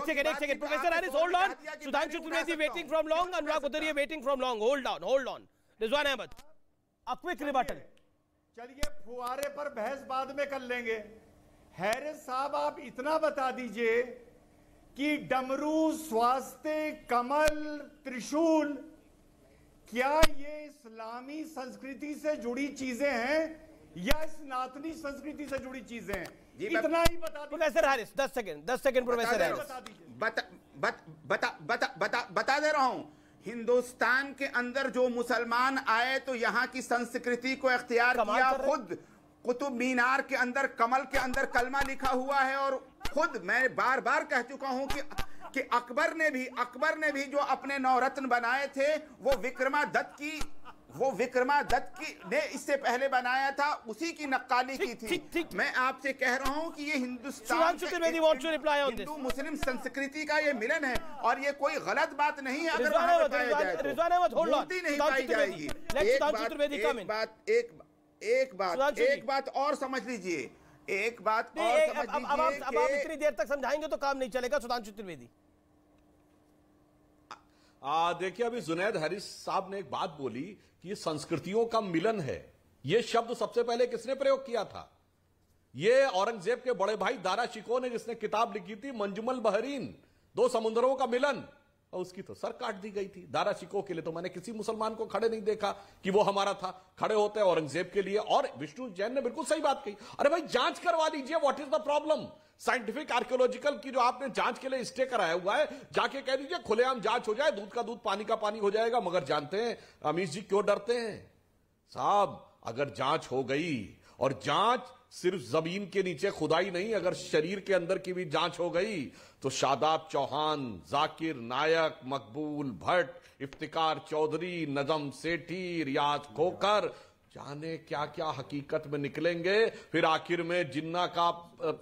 Second professor Harris, hold on. Sudhanshu Trivedi waiting from long, Anurag Udhariya waiting from long, hold on. Rizwan Ahmed, a quick rebuttal. चलिए फुहारे पर बहस बाद में कर लेंगे। हैरिस साहब, आप इतना बता दीजिए कि डमरू, स्वास्तिक, कमल, त्रिशूल, क्या ये इस्लामी संस्कृति से जुड़ी चीजें हैं या सनातनी संस्कृति से जुड़ी चीजें हैं? इतना ही बता दीजिए। Professor Harris 10 second professor Harris बता दे रहा हूं। हिंदुस्तान के अंदर जो मुसलमान आए तो यहाँ की संस्कृति को इख्तियार किया। खुद कुतुब मीनार के अंदर, कमल के अंदर कलमा लिखा हुआ है। और खुद मैं बार बार कह चुका हूं कि अकबर ने भी जो अपने नवरत्न बनाए थे वो विक्रमादित्य की ने इससे पहले बनाया था, उसी की नक्काली की थी। मैं आपसे कह रहा हूं कि ये हिंदुस्तान हिंदू मुस्लिम संस्कृति का ये मिलन है और ये कोई गलत बात नहीं है। अगर वहां बताया जाए तो मूर्ति नहीं पाई जाएगी। एक बात और समझ लीजिए, अब आप इतनी देर तक समझाएंगे तो काम नहीं चलेगा। सुधांशु त्रिवेदी, देखिए, अभी जुनैद हैरिस साहब ने एक बात बोली कि ये संस्कृतियों का मिलन है। ये शब्द सबसे पहले किसने प्रयोग किया था? ये औरंगजेब के बड़े भाई दारा शिकोह ने, जिसने किताब लिखी थी मंजुमल बहरीन, दो समुद्रों का मिलन, और उसकी तो सर काट दी गई थी। दारा शिकोह के लिए तो मैंने किसी मुसलमान को खड़े नहीं देखा कि वो हमारा था। खड़े होते हैं औरंगजेब के लिए। और विष्णु जैन ने बिल्कुल सही बात कही, अरे भाई जांच करवा लीजिए, what is the problem? Scientific archaeological की जो आपने जांच के लिए स्टे कराया हुआ है, जाके कह दीजिए खुलेआम जांच हो जाए, दूध का दूध पानी का पानी हो जाएगा। मगर जानते हैं अमीश जी क्यों डरते हैं साहब? अगर जांच हो गई, और जांच सिर्फ जमीन के नीचे खुदाई नहीं, अगर शरीर के अंदर की भी जांच हो गई तो शादाब चौहान, जाकिर नायक, मकबूल भट्ट, इफ्तिकार चौधरी, नजम सेठी, रियाज खोकर, जाने क्या क्या हकीकत में निकलेंगे। फिर आखिर में जिन्ना का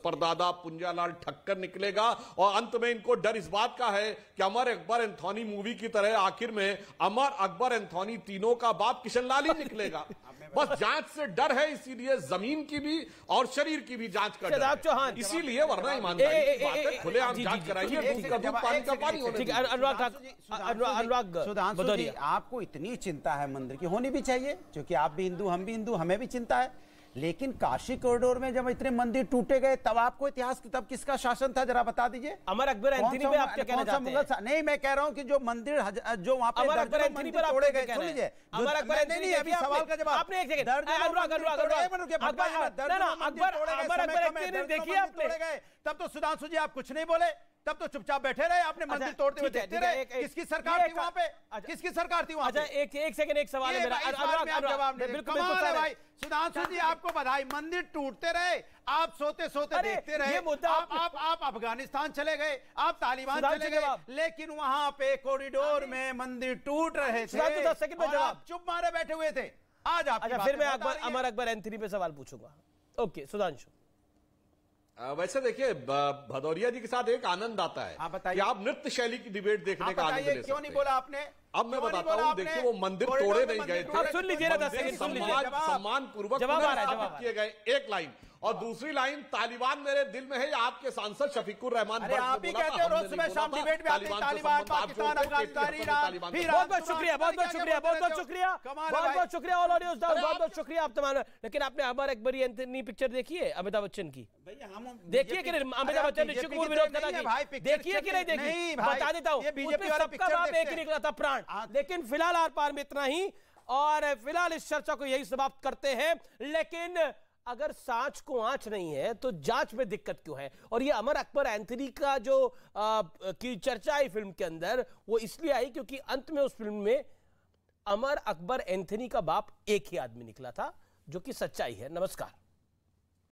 परदादा पुंजालाल ठक्कर निकलेगा। और अंत में इनको डर इस बात का है कि अमर अकबर एंथोनी मूवी की तरह आखिर में अमर अकबर एंथोनी तीनों का बाप किशनलाल ही निकलेगा। बस जांच से डर है, इसीलिए जमीन की भी और शरीर की भी जांच कर डर है। इसीलिए, वरना ईमानदारी खुलेआम जांच कराइए, दूध का दूध पानी का पानी होने दीजिए। अनुराग सुधांशु जी, आपको इतनी चिंता है मंदिर की, होनी भी चाहिए, क्योंकि आप भी हिंदू, हम भी हिंदू, हमें भी चिंता है। लेकिन काशी कॉरिडोर में जब इतने मंदिर टूटे गए तब आपको इतिहास, तब किसका शासन था, जरा बता दीजिए। अमर अकबर एंथोनी पे आप क्या कहना चाहते हैं? नहीं, मैं कह रहा हूं कि जो मंदिर, जो वहां पे अमर अकबर एंथोनी पर तोड़े गए, सुन लीजिए अमर अकबर एंथोनी, अभी सवाल का जवाब आपने एक सेकंड, देखिए आपने, तब तो सुधांशु जी आप कुछ नहीं बोले, तब तो चुपचाप बैठे रहे, आपने मंदिर तोड़ते हुए देखते रहे। किसकी सरकार थी वहां पे? किसकी सरकार थी वहां पे? एक सेकंड, एक सवाल है मेरा, जवाब नहीं। कमाल है भाई सुधांशु जी, आपको बधाई। मंदिर टूटते रहे, आप सोते सोते देखते रहे। आप अफगानिस्तान चले गए, आप तालिबान चले गए, लेकिन वहां पे कॉरिडोर में मंदिर टूट रहे थे, आप चुप मारे बैठे हुए थे। आज आप फिर मैं अमर अकबर एंथोनी पे सवाल पूछूंगा। ओके सुधांशु, वैसे देखिए, भदौरिया जी के साथ एक आनंद आता है कि आप नृत्य शैली की डिबेट देखने का आनंद ले सकते हैं। क्यों नहीं बोला आपने? अब मैं बताता हूँ, देखिए वो मंदिर तोड़े नहीं गए थे, सुन लीजिए ना, 10 सेकंड सुन लीजिए, सम्मान पूर्वक किए गए। एक लाइन, और दूसरी लाइन, तालिबान मेरे दिल में है, आपके सांसद शफीकुर रहमान। आप ही कहते हो रोज सुबह शाम डिबेट में आते हैं तालिबान, पाकिस्तान, अफगानिस्तान, ईरान। बहुत बहुत शुक्रिया, बहुत बहुत शुक्रिया, बहुत बहुत शुक्रिया, बहुत बहुत शुक्रिया ऑल ऑडियंस, बहुत बहुत शुक्रिया आप तमाम। लेकिन आपने अमर अकबर एंथोनी पिक्चर देखी है अमिताभ बच्चन की? देखिए कि नहीं, अमिताभ बच्चन ने शिकूर विरोध करा, देखिए कि नहीं देखी? बता देता हूँ, सबका बाप एक ही निकला था, प्राण। लेकिन फिलहाल आर पार में इतना ही, और फिलहाल इस चर्चा को यही समाप्त करते हैं। लेकिन अगर सांच को आंच नहीं है तो जांच में दिक्कत क्यों है? और ये अमर अकबर एंथोनी का जो की चर्चा आई फिल्म के अंदर, वो इसलिए आई क्योंकि अंत में उस फिल्म में अमर अकबर एंथोनी का बाप एक ही आदमी निकला था, जो कि सच्चाई है। नमस्कार।